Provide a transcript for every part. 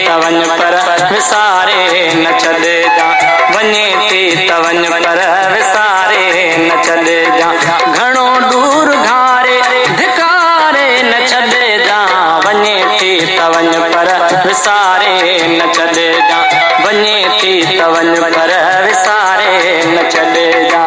तवन पर विसारे न छॾे जा, वञे थी तवन पर विसारे न छॾे जा, घणो दूर घारे धिकारे न छॾे जा, वञे थी तवन पर विसारे न छॾे जा, वञे थी तवन पर विसारे न छॾे जा।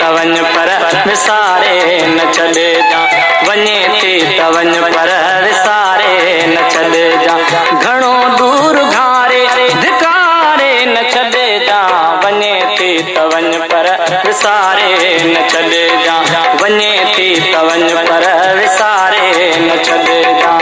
तवन पर विसारे न छॾे जा, वञे थी तवन पर विसारे न छॾे जा, घणो दूर घारे धिकारे न छॾे जा, वञे थी तवन पर विसारे न छॾे जा, वञे थी तवन पर विसारे न छॾे जा।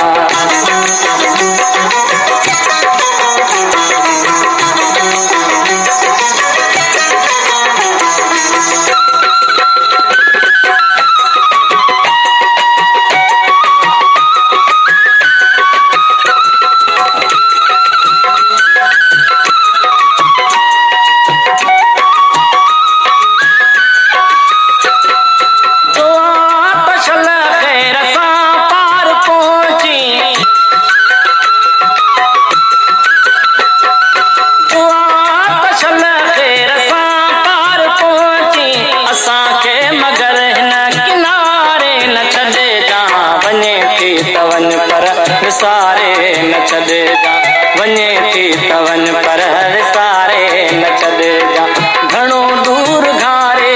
तवन पर विसारे न छॾे जा, वञे थी तवन पर विसारे न छॾे जा, घणो दूर घारे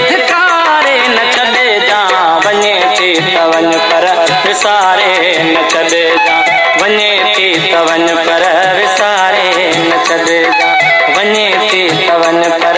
धिकारे न छॾे जा, वञे थी तवन पर विसारे न छॾे जा, वञे थी तवन पर विसारे न छॾे जा, वञे थी तवन पर